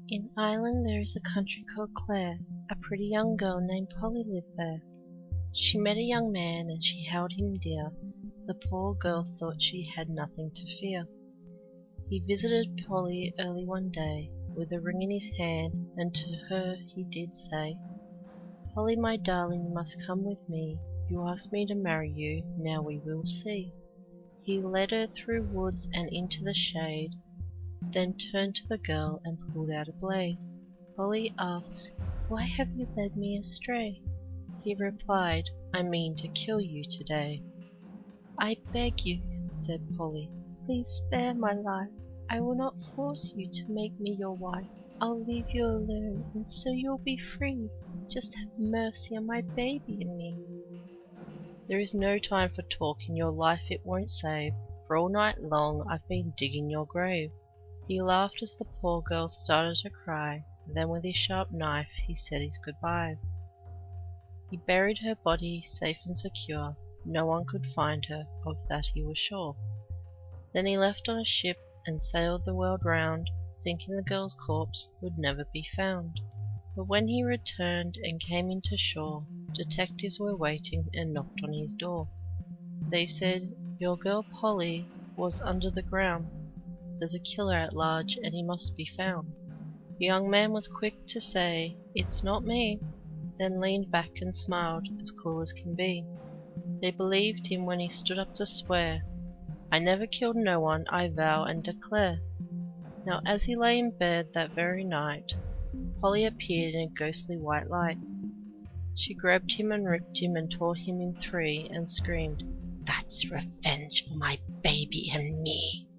In Ireland there is a country called Clare. A pretty young girl named Polly lived there. She met a young man and she held him dear. The poor girl thought she had nothing to fear. He visited Polly early one day, with a ring in his hand, and to her he did say, "Polly, my darling, you must come with me. You asked me to marry you, now we will see." He led her through woods and into the shade, then turned to the girl and pulled out a blade. Polly asked, "Why have you led me astray?" He replied, "I mean to kill you today." "I beg you," said Polly, "please spare my life. I will not force you to make me your wife. I'll leave you alone, and so you'll be free. Just have mercy on my baby and me." "There is no time for talking, your life it won't save, for all night long I've been digging your grave." He laughed as the poor girl started to cry, then with his sharp knife he said his goodbyes. He buried her body safe and secure, no one could find her, of that he was sure. Then he left on a ship and sailed the world round, thinking the girl's corpse would never be found. But when he returned and came into shore, detectives were waiting and knocked on his door. They said, "Your girl Polly was under the ground. There's a killer at large and he must be found." The young man was quick to say, "It's not me," then leaned back and smiled, as cool as can be. They believed him when he stood up to swear, "I never killed no one, I vow and declare." Now as he lay in bed that very night, Polly appeared in a ghostly white light. She grabbed him and ripped him and tore him in three, and screamed, "That's revenge for my baby and me."